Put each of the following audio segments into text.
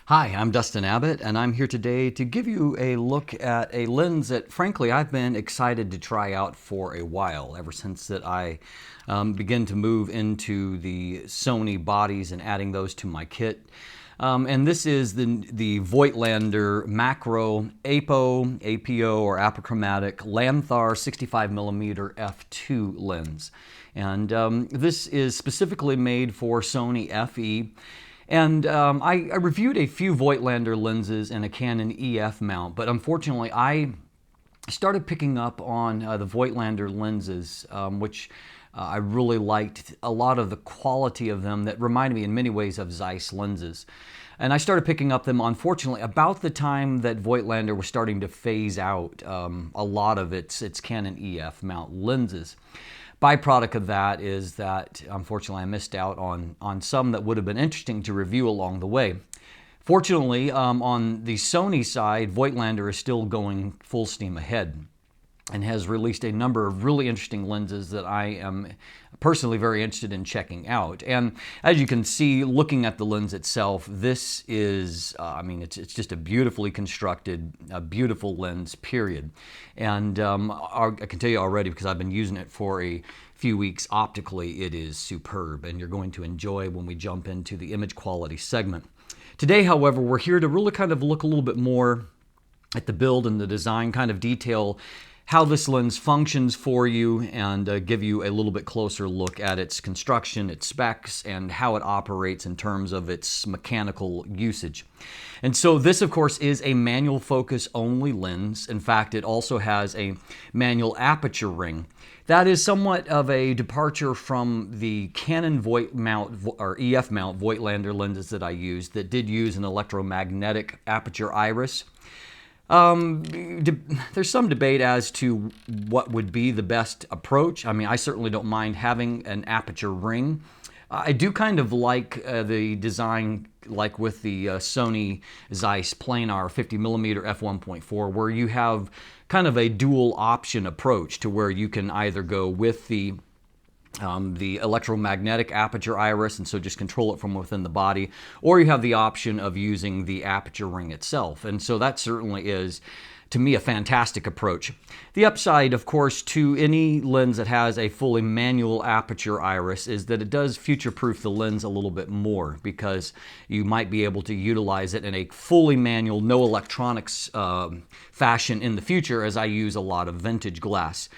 Hi, I'm Dustin Abbott, and I'm here today to give you a look at a lens that, frankly, I've been excited to try out for a while, ever since that I began to move into the Sony bodies and adding those to my kit. And this is the Voigtlander Macro APO or Apochromatic Lanthar 65mm f2 lens. And this is specifically made for Sony FE. And I reviewed a few Voigtlander lenses and a Canon EF mount, but unfortunately I started picking up on the Voigtlander lenses, which I really liked a lot of the quality of them that reminded me in many ways of Zeiss lenses. And I started picking up them, unfortunately, about the time that Voigtlander was starting to phase out a lot of its Canon EF mount lenses. Byproduct of that is that, unfortunately, I missed out on some that would have been interesting to review along the way. Fortunately, on the Sony side, Voigtlander is still going full steam ahead and has released a number of really interesting lenses that I am personally very interested in checking out. And as you can see, looking at the lens itself, this is, it's just a beautifully constructed, a beautiful lens, period. And I can tell you already, because I've been using it for a few weeks optically, it is superb, and you're going to enjoy when we jump into the image quality segment. Today, however, we're here to really kind of look a little bit more at the build and the design, kind of detail how this lens functions for you, and give you a little bit closer look at its construction, its specs, and how it operates in terms of its mechanical usage. And so this, of course, is a manual focus only lens. In fact, it also has a manual aperture ring. That is somewhat of a departure from the Canon EF mount Voigtlander lenses that I used that did use an electromagnetic aperture iris. There's some debate as to what would be the best approach. I mean, I certainly don't mind having an aperture ring. I do kind of like the design, like with the Sony Zeiss planar 50mm f1.4, where you have kind of a dual option approach to where you can either go with the electromagnetic aperture iris, and so just control it from within the body, or you have the option of using the aperture ring itself. And so that certainly is, to me, a fantastic approach. The upside, of course, to any lens that has a fully manual aperture iris is that it does future-proof the lens a little bit more, because you might be able to utilize it in a fully manual, no electronics fashion in the future, as I use a lot of vintage glass.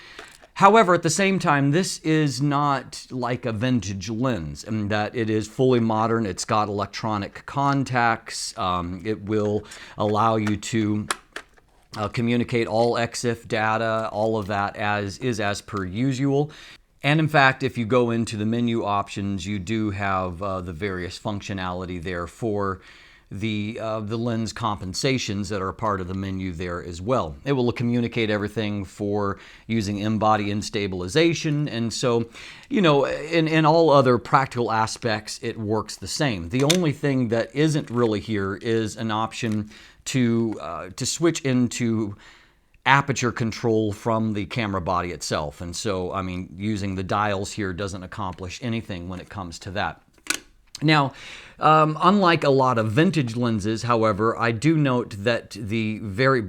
However, at the same time, this is not like a vintage lens in that it is fully modern. It's got electronic contacts. It will allow you to communicate all EXIF data, all of that as per usual. And in fact, if you go into the menu options, you do have the various functionality there for the lens compensations that are a part of the menu there as well. It will communicate everything for using in-body instabilization, and so, you know, in all other practical aspects, it works the same. The only thing that isn't really here is an option to switch into aperture control from the camera body itself, and so, I mean, using the dials here doesn't accomplish anything when it comes to that. Now, unlike a lot of vintage lenses, however, I do note that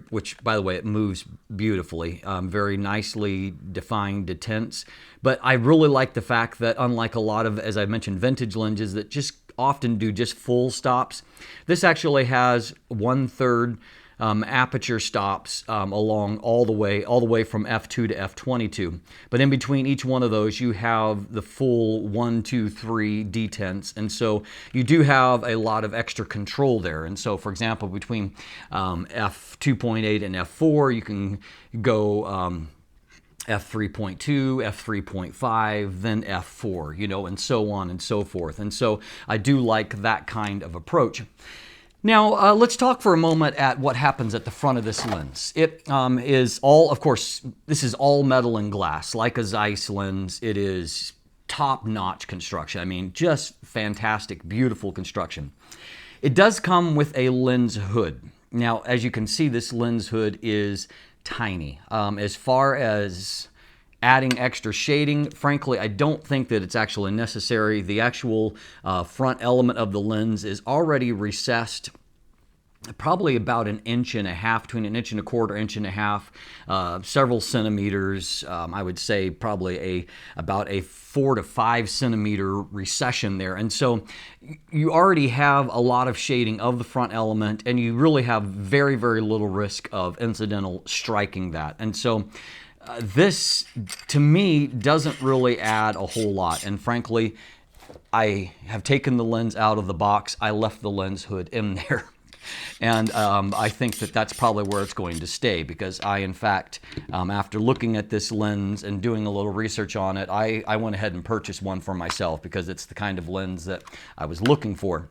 which by the way, it moves beautifully, very nicely defined detents, but I really like the fact that unlike a lot of, as I mentioned, vintage lenses that just often do just full stops, this actually has 1/3 aperture stops along all the way from f2 to f22. But in between each one of those, you have the full 1, 2, 3 detents, and so you do have a lot of extra control there. And so, for example, between f2.8 and f4, you can go f3.2, f3.5, then f4, you know, and so on and so forth. And so I do like that kind of approach. Now, let's talk for a moment at what happens at the front of this lens. It is all, of course, this is all metal and glass. Like a Zeiss lens, it is top-notch construction. I mean, just fantastic, beautiful construction. It does come with a lens hood. Now, as you can see, this lens hood is tiny. As far as adding extra shading, frankly, I don't think that it's actually necessary. The actual front element of the lens is already recessed probably about an inch and a half, between an inch and a quarter, inch and a half, several centimeters. I would say probably about a 4 to 5 centimeter recession there. And so you already have a lot of shading of the front element, and you really have very, very little risk of incidental striking that. And so this, to me, doesn't really add a whole lot. And frankly, I have taken the lens out of the box. I left the lens hood in there. And I think that that's probably where it's going to stay, because I, in fact, after looking at this lens and doing a little research on it, I went ahead and purchased one for myself because it's the kind of lens that I was looking for.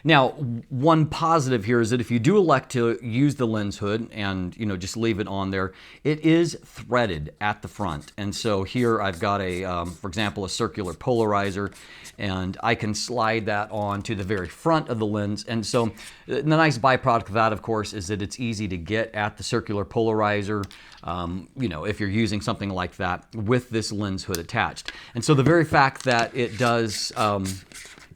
Now, one positive here is that if you do elect to use the lens hood and, just leave it on there, it is threaded at the front. And so here I've got for example, a circular polarizer, and I can slide that on to the very front of the lens. And so the nice byproduct of that, of course, is that it's easy to get at the circular polarizer, if you're using something like that with this lens hood attached. And so the very fact that it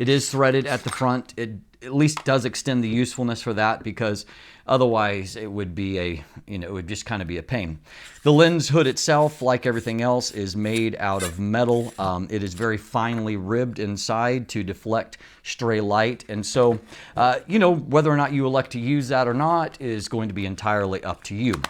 is threaded at the front, it at least does extend the usefulness for that, because otherwise it would be it would just kind of be a pain. The lens hood itself, like everything else, is made out of metal. It is very finely ribbed inside to deflect stray light. And so, whether or not you elect to use that or not is going to be entirely up to you.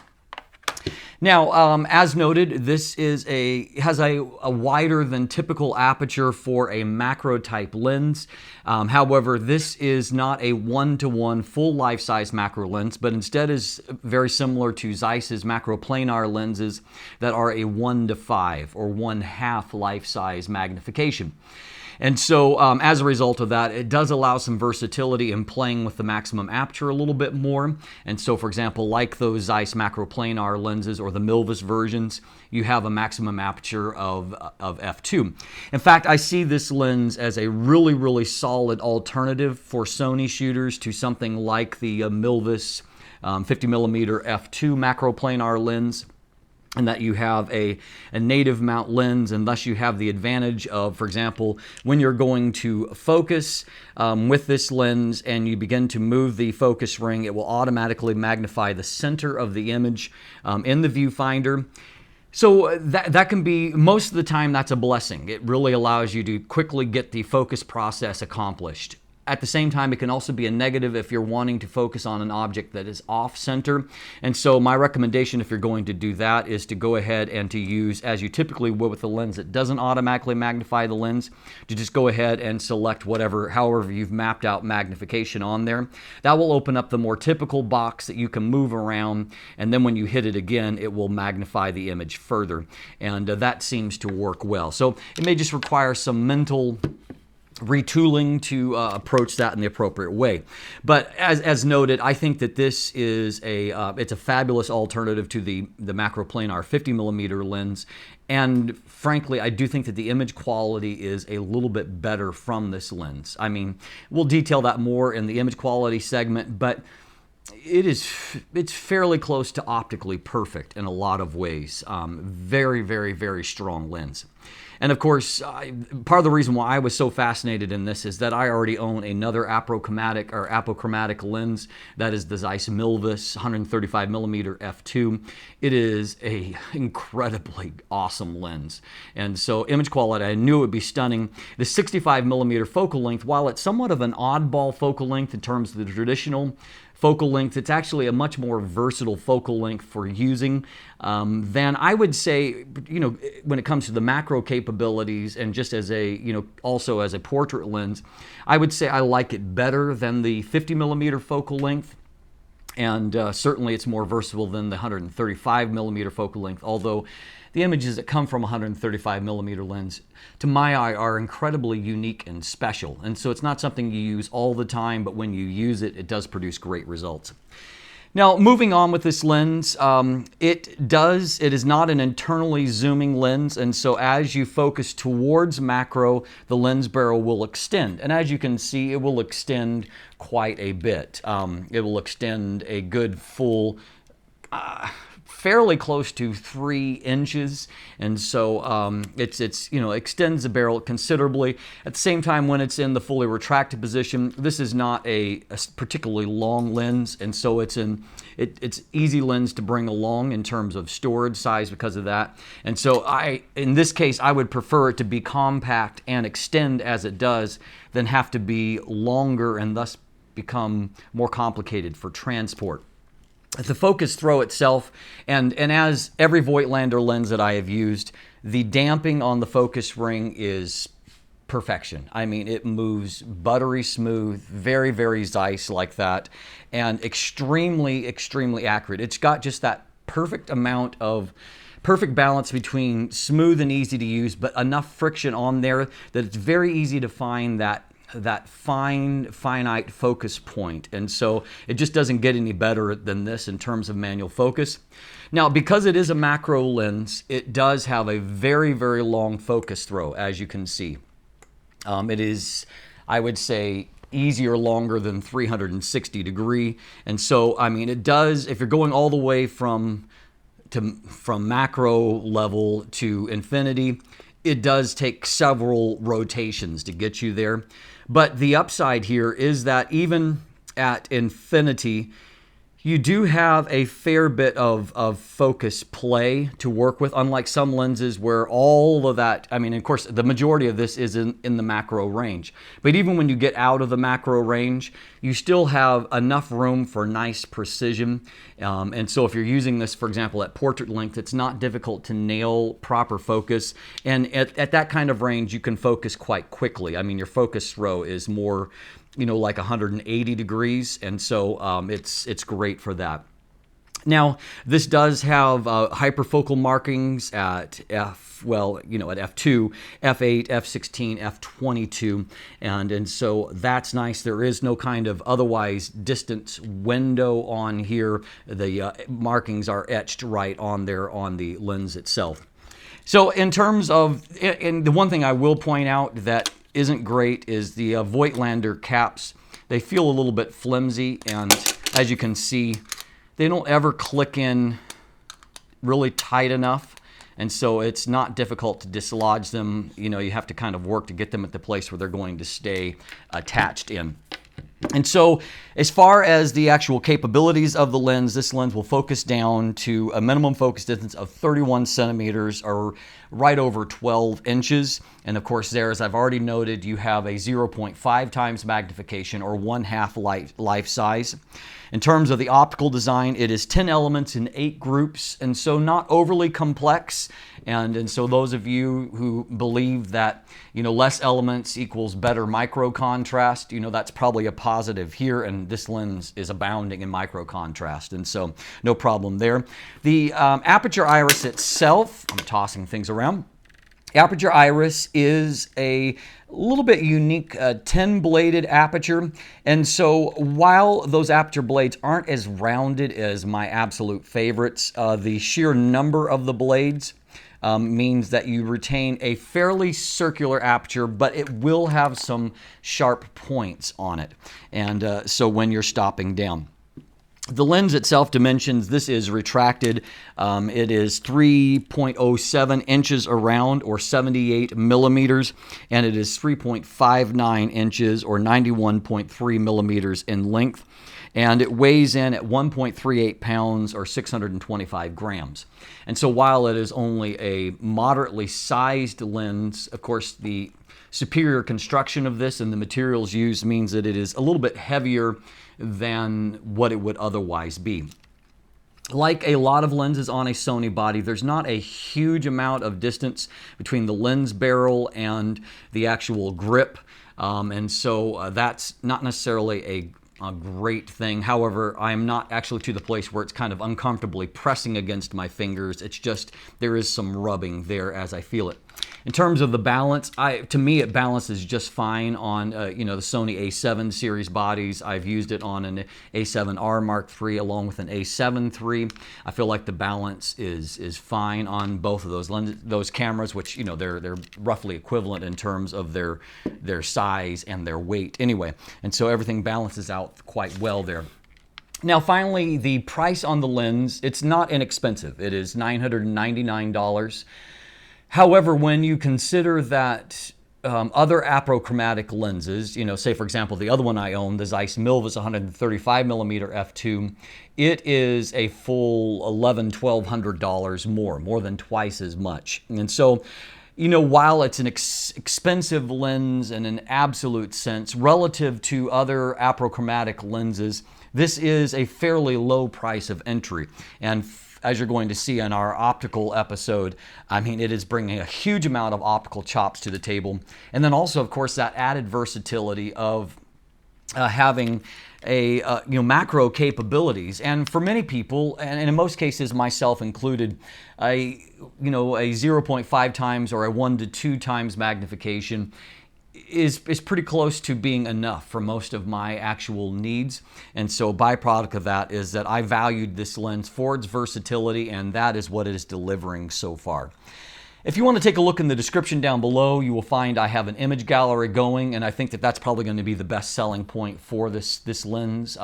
Now, as noted, this has a wider than typical aperture for a macro type lens. However, this is not a one-to-one full life-size macro lens, but instead is very similar to Zeiss's macroplanar lenses that are a 1:5 or 1/2 life-size magnification. And so as a result of that, it does allow some versatility in playing with the maximum aperture a little bit more. And so, for example, like those Zeiss macroplanar lenses or the Milvus versions, you have a maximum aperture of f2. In fact, I see this lens as a really, really solid alternative for Sony shooters to something like the Milvus 50mm f2 macroplanar lens, and that you have a native mount lens, and thus you have the advantage of, for example, when you're going to focus with this lens and you begin to move the focus ring, it will automatically magnify the center of the image in the viewfinder. So that can be, most of the time, that's a blessing. It really allows you to quickly get the focus process accomplished. At the same time, it can also be a negative if you're wanting to focus on an object that is off-center. And so my recommendation, if you're going to do that, is to go ahead and to use, as you typically would with a lens that doesn't automatically magnify the lens, to just go ahead and select however you've mapped out magnification on there. That will open up the more typical box that you can move around, and then when you hit it again, it will magnify the image further. And that seems to work well. So it may just require some mental retooling to approach that in the appropriate way. But as noted, I think that this is it's a fabulous alternative to the macroplanar 50mm lens. And frankly, I do think that the image quality is a little bit better from this lens. I mean, we'll detail that more in the image quality segment, but it's fairly close to optically perfect in a lot of ways. Very, very, very strong lens. And of course, part of the reason why I was so fascinated in this is that I already own another apochromatic lens. That is the Zeiss Milvus 135mm f2. It is a incredibly awesome lens. And so image quality, I knew it would be stunning. The 65mm focal length, while it's somewhat of an oddball focal length in terms of the traditional focal length, it's actually a much more versatile focal length for using than I would say, when it comes to the macro capabilities and just as also as a portrait lens, I would say I like it better than the 50mm focal length. And certainly it's more versatile than the 135mm focal length, although the images that come from a 135mm lens, to my eye, are incredibly unique and special. And so it's not something you use all the time, but when you use it, it does produce great results. Now, moving on with this lens, it is not an internally zooming lens, and so as you focus towards macro, the lens barrel will extend. And as you can see, it will extend quite a bit. It will extend a good full fairly close to 3 inches, and so it's extends the barrel considerably. At the same time, when it's in the fully retracted position, this is not a particularly long lens, and so it's easy lens to bring along in terms of storage size because of that. And so in this case, I would prefer it to be compact and extend as it does than have to be longer and thus become more complicated for transport. The focus throw itself, and as every Voigtlander lens that I have used, the damping on the focus ring is perfection. I mean, it moves buttery smooth, very, very Zeiss like that, and extremely, extremely accurate. It's got just that perfect amount of perfect balance between smooth and easy to use, but enough friction on there that it's very easy to find that finite focus point. And so it just doesn't get any better than this in terms of manual focus. Now, because it is a macro lens, it does have a very, very long focus throw, as you can see. It is, I would say, easier longer than 360 degree. And so, I mean, it does, if you're going all the way from macro level to infinity, it does take several rotations to get you there. But the upside here is that even at infinity, you do have a fair bit of focus play to work with, unlike some lenses where all of that, I mean, of course, the majority of this is in the macro range. But even when you get out of the macro range, you still have enough room for nice precision. And so if you're using this, for example, at portrait length, it's not difficult to nail proper focus. And at that kind of range, you can focus quite quickly. I mean, your focus throw is more, like 180 degrees, and so it's great for that. Now, this does have hyperfocal markings at at f2, f8, f16, f22, and so that's nice. There is no kind of otherwise distance window on here. The markings are etched right on there on the lens itself. So in terms of, and the one thing I will point out that isn't great is the Voigtlander caps. They feel a little bit flimsy, and as you can see, they don't ever click in really tight enough, and so it's not difficult to dislodge them. You have to kind of work to get them at the place where they're going to stay attached in. And so as far as the actual capabilities of the lens, this lens will focus down to a minimum focus distance of 31 centimeters or right over 12 inches. And of course there, as I've already noted, you have a 0.5 times magnification or 1/2 life size. In terms of the optical design, it is 10 elements in 8 groups, and so not overly complex. And so those of you who believe that, less elements equals better micro contrast, that's probably a positive here, and this lens is abounding in micro contrast, and so no problem there. The aperture iris itself, I'm tossing things around. Aperture iris is a little bit unique 10-bladed aperture, and so while those aperture blades aren't as rounded as my absolute favorites, the sheer number of the blades means that you retain a fairly circular aperture, but it will have some sharp points on it, and so when you're stopping down. The lens itself dimensions, this is retracted. It is 3.07 inches around or 78 millimeters, and it is 3.59 inches or 91.3 millimeters in length. And it weighs in at 1.38 pounds or 625 grams. And so while it is only a moderately sized lens, of course the superior construction of this and the materials used means that it is a little bit heavier than what it would otherwise be. Like a lot of lenses on a Sony body, there's not a huge amount of distance between the lens barrel and the actual grip, and so that's not necessarily a great thing. However, I'm not actually to the place where it's kind of uncomfortably pressing against my fingers. It's just there is some rubbing there as I feel it. In terms of the balance, to me it balances just fine on the Sony A7 series bodies. I've used it on an A7R Mark III along with an A7 III. I feel like the balance is fine on both of those lenses, those cameras, which they're roughly equivalent in terms of their size and their weight anyway, and so everything balances out quite well there. Now finally, the price on the lens, it's not inexpensive. It is $999. However, when you consider that other apochromatic lenses, say for example, the other one I own, the Zeiss Milvus 135 millimeter f2, it is a full $1,100-$1,200 more than twice as much. And so, while it's an expensive lens in an absolute sense, relative to other apochromatic lenses, this is a fairly low price of entry. And as you're going to see in our optical episode, it is bringing a huge amount of optical chops to the table. And then also, of course, that added versatility of having a macro capabilities. And for many people, and in most cases myself included, a 0.5 times or a 1 to 2 times magnification is pretty close to being enough for most of my actual needs. And so a byproduct of that is that I valued this lens for its versatility, and that is what it is delivering so far. If you want to take a look in the description down below, you will find I have an image gallery going, and I think that that's probably going to be the best selling point for this lens.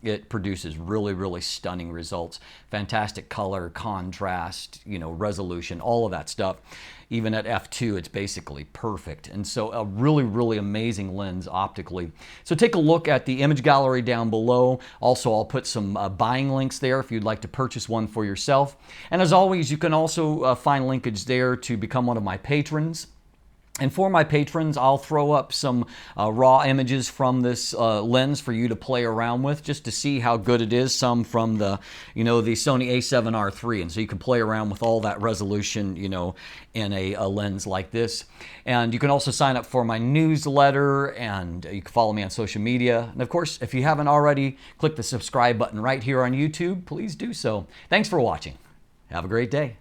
It produces really, really stunning results. Fantastic color, contrast, resolution, all of that stuff. Even at f2, it's basically perfect. And so a really, really amazing lens optically. So take a look at the image gallery down below. Also, I'll put some buying links there if you'd like to purchase one for yourself. And as always, you can also find linkage there to become one of my patrons. And for my patrons, I'll throw up some raw images from this lens for you to play around with, just to see how good it is. Some from the, the Sony a7R III, and so you can play around with all that resolution, in a lens like this. And you can also sign up for my newsletter, and you can follow me on social media. And of course, if you haven't already, click the subscribe button right here on YouTube. Please do so. Thanks for watching. Have a great day.